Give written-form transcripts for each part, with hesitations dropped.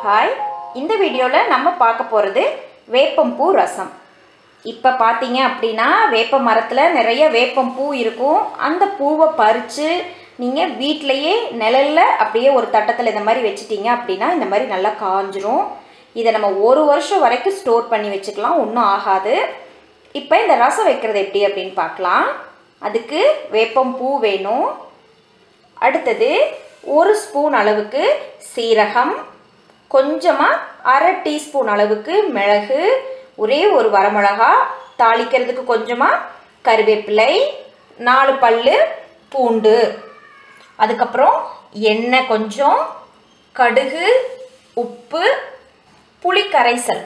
Hi, இந்த வீடியோவில் நம்ம பார்க்க போகிறது வேப்பம்பூ ரசம். இப்போ பார்த்தீங்க அப்படின்னா வேப்ப மரத்தில் நிறைய வேப்பம்பூ இருக்கும். அந்த பூவை பறித்து நீங்கள் வீட்டிலையே நிழலில் அப்படியே ஒரு தட்டத்தில் இந்த மாதிரி வச்சிட்டிங்க அப்படின்னா இந்த மாதிரி நல்லா காஞ்சிரும். இதை நம்ம 1 வருஷம் வரைக்கும் ஸ்டோர் பண்ணி வச்சுக்கலாம், ஒன்றும் ஆகாது. இப்போ இந்த ரசம் வைக்கிறது எப்படி அப்படின்னு பார்க்கலாம். அதுக்கு வேப்பம்பூ வேணும். அடுத்தது 1 ஸ்பூன் அளவுக்கு சீரகம், கொஞ்சமாக 1/2 டீஸ்பூன் அளவுக்கு மிளகு, ஒரே ஒரு வரமிளகா, தாளிக்கிறதுக்கு கொஞ்சமாக கருவேப்பிலை, 4 பல்லு பூண்டு, அதுக்கப்புறம் எண்ணெய் கொஞ்சம், கடுகு, உப்பு, புளி கரைசல்.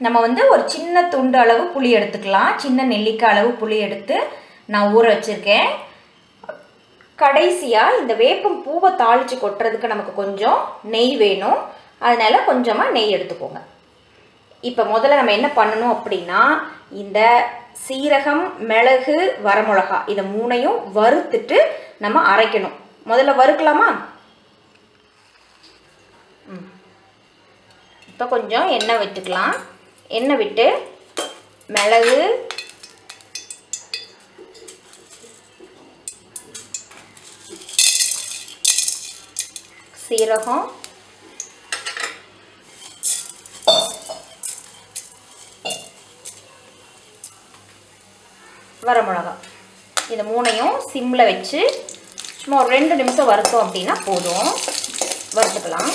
நம்ம ஒரு சின்ன துண்டு அளவு புளி எடுத்துக்கலாம். சின்ன நெல்லிக்காய் அளவு புளி எடுத்து நான் ஊற வச்சுருக்கேன். கடைசியாக இந்த வேப்பம் பூவை தாளித்து கொட்டுறதுக்கு நமக்கு கொஞ்சம் நெய் வேணும். அதனால் கொஞ்சமாக நெய் எடுத்துக்கோங்க. இப்போ முதல்ல நம்ம என்ன பண்ணணும் அப்படின்னா, இந்த சீரகம், மிளகு, வரமிளகா இதை 3ஐயும் வறுத்துட்டு நம்ம அரைக்கணும். முதல்ல வறுக்கலாமா? இப்போ கொஞ்சம் எண்ணெய் விட்டுக்கலாம். எண்ணெய் விட்டு மிளகு, சீரகம், வரமிளகா இதை 3ஐயும் சிம்மில் வச்சு சும்மா ஒரு 2 நிமிஷம் வறுத்தோம் அப்படின்னா போதும். வறுத்துக்கலாம்.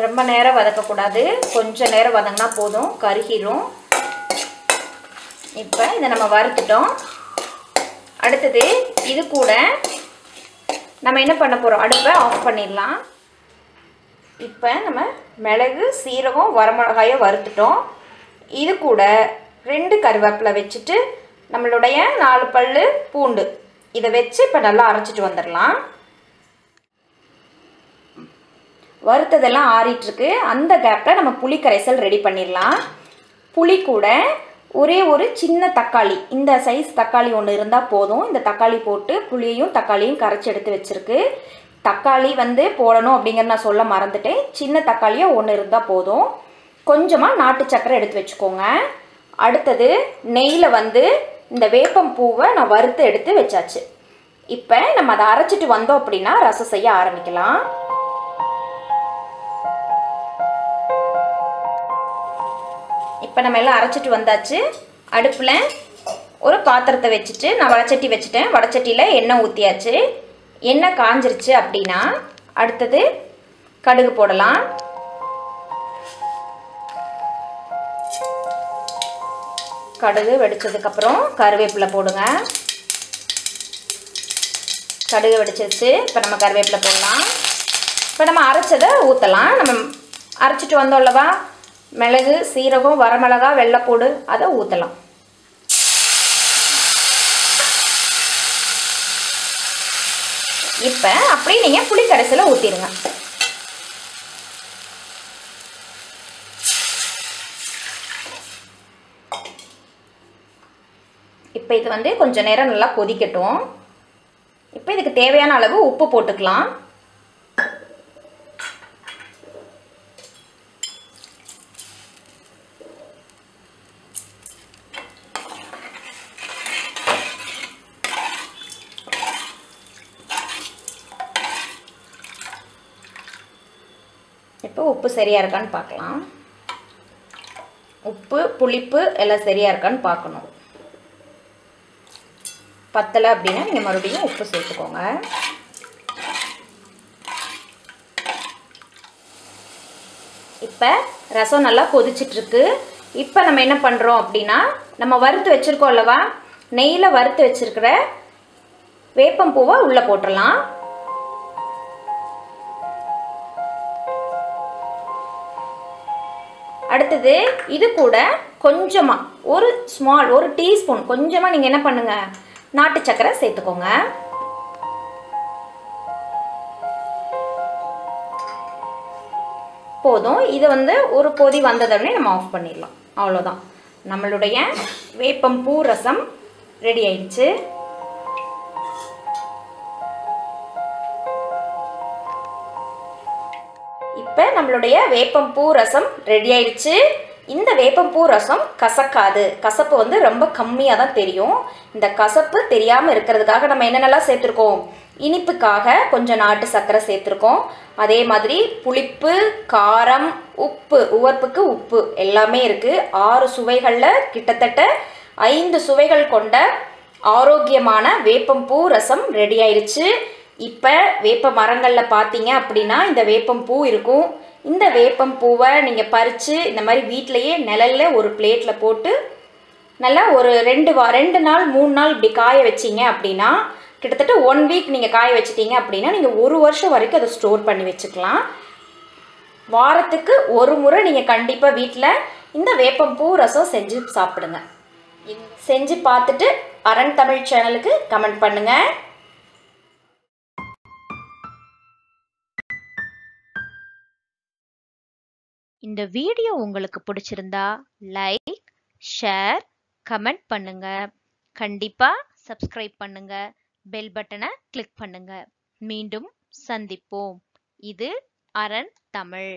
ரொம்ப நேரம் வதக்கக்கூடாது, கொஞ்சம் நேரம் வதங்கினா போதும், கருகிரும். இப்போ இதை நம்ம வறுத்துட்டோம். அடுத்தது இது கூட நம்ம என்ன பண்ண போகிறோம், அடுப்பை ஆஃப் பண்ணிடலாம். இப்போ நம்ம மிளகு, சீரகம், வரமிளகாயை வறுத்துட்டோம். இது கூட 2 கருவேப்பிலை வச்சுட்டு நம்மளுடைய 4 பல்லு பூண்டு இதை வச்சு இப்போ நல்லா அரைச்சிட்டு வந்துடலாம். வறுத்ததெல்லாம் ஆறிட்டுருக்கு. அந்த கேப்பில் நம்ம புளி கரைசல் ரெடி பண்ணிடலாம். புளி கூட ஒரே ஒரு சின்ன தக்காளி, இந்த சைஸ் தக்காளி ஒன்று இருந்தால் போதும். இந்த தக்காளி போட்டு புளியையும் தக்காளியும் கரைச்சி எடுத்து வச்சுருக்கு. தக்காளி போடணும் அப்படிங்கிற நான் சொல்ல மறந்துட்டேன். சின்ன தக்காளியாக 1 இருந்தால் போதும். கொஞ்சமாக நாட்டு சக்கரை எடுத்து வச்சுக்கோங்க. அடுத்தது நெய்யில் இந்த வேப்பம் பூவை நான் வறுத்து எடுத்து வச்சாச்சு. இப்போ நம்ம அதை அரைச்சிட்டு வந்தோம் அப்படின்னா ரசம் செய்ய ஆரம்பிக்கலாம். இப்போ நம்ம எல்லாம் அரைச்சிட்டு வந்தாச்சு. அடுப்பில் ஒரு பாத்திரத்தை வச்சுட்டு நான் வடச்சட்டி வச்சுட்டேன். வடச்சட்டியில் எண்ணெய் ஊற்றியாச்சு. எண்ணெய் காஞ்சிருச்சு அப்படின்னா அடுத்தது கடுகு போடலாம். கடுகு வெடிச்சதுக்கப்புறம் கருவேப்பிலை போடுங்க. கடுகு வெடிச்சிருச்சு. இப்போ நம்ம கருவேப்பிலை போடலாம். இப்போ நம்ம அரைச்சதை ஊற்றலாம். நம்ம அரைச்சிட்டு வந்தோம் அல்லவா, மிளகு, சீரகம், வரமிளகா, வெள்ளைப்பூடு, அதை ஊற்றலாம். இப்போ அப்படியே நீங்கள் புளி கரைசலை ஊற்றிடுங்க. இப்போ இது கொஞ்சம் நேரம் நல்லா கொதிக்கட்டும். இப்போ இதுக்கு தேவையான அளவு உப்பு போட்டுக்கலாம். இப்போ உப்பு சரியாக இருக்கான்னு பார்க்கலாம். உப்பு, புளிப்பு எல்லாம் சரியாக இருக்கான்னு பார்க்கணும். பத்தலை அப்படின்னா நீங்கள் மறுபடியும் உப்பு சேர்த்துக்கோங்க. இப்போ ரசம் நல்லா கொதிச்சிட்ருக்கு. இப்போ நம்ம என்ன பண்ணுறோம் அப்படின்னா, நம்ம வறுத்து வச்சுருக்கோம் அல்லவா, நெய்யில் வறுத்து வச்சுருக்கிற வேப்பம்பூவை உள்ளே போட்டுடலாம். அடுத்தது இது கூட கொஞ்சமாக ஒரு டீஸ்பூன் கொஞ்சமாக நீங்கள் என்ன பண்ணுங்கள், நாட்டு சக்கரை சேர்த்துக்கோங்க. போதும். இது ஒரு கொதி வந்ததுடனே நம்ம ஆஃப் பண்ணிடலாம். அவ்வளோதான், நம்மளுடைய வேப்பம்பூ ரசம் ரெடி ஆயிடுச்சு. இப்போ நம்மளுடைய வேப்பம்பூ ரசம் ரெடி ஆயிடுச்சு. இந்த வேப்பம்பூ ரசம் கசக்காது. கசப்பு வந்து ரொம்ப கம்மியாக தான் தெரியும். இந்த கசப்பு தெரியாமல் இருக்கிறதுக்காக நம்ம என்னென்னலாம் சேர்த்துருக்கோம்? இனிப்புக்காக கொஞ்சம் நாட்டு சர்க்கரை சேர்த்துருக்கோம். அதே மாதிரி புளிப்பு, காரம், உப்பு, உவர்ப்புக்கு உப்பு எல்லாமே இருக்குது. 6 சுவைகளில் கிட்டத்தட்ட 5 சுவைகள் கொண்ட ஆரோக்கியமான வேப்பம்பூ ரசம் ரெடி ஆயிடுச்சு. இப்போ வேப்ப மரங்களில் பார்த்தீங்க அப்படின்னா இந்த வேப்பம்பூ இருக்கும். இந்த வேப்பம்பூவை நீங்கள் பறித்து இந்த மாதிரி வீட்டிலையே நிழலில் ஒரு பிளேட்டில் போட்டு நல்லா ஒரு 2 நாள் 3 நாள் இப்படி காய வச்சிங்க அப்படின்னா கிட்டத்தட்ட 1 வீக் நீங்கள் காய வச்சிட்டிங்க அப்படின்னா நீங்கள் 1 வருஷம் வரைக்கும் அதை ஸ்டோர் பண்ணி வச்சுக்கலாம். வாரத்துக்கு ஒரு முறை நீங்கள் கண்டிப்பாக வீட்டில் இந்த வேப்பம்பூ ரசம் செஞ்சு சாப்பிடுங்க. செஞ்சு பார்த்துட்டு அரண் தமிழ் சேனலுக்கு கமெண்ட் பண்ணுங்கள். இந்த வீடியோ உங்களுக்கு பிடிச்சிருந்தா லைக், ஷேர், கமெண்ட் பண்ணுங்க. கண்டிப்பா சப்ஸ்கிரைப் பண்ணுங்க. பெல் பட்டனை கிளிக் பண்ணுங்க. மீண்டும் சந்திப்போம். இது அரண் தமிழ்.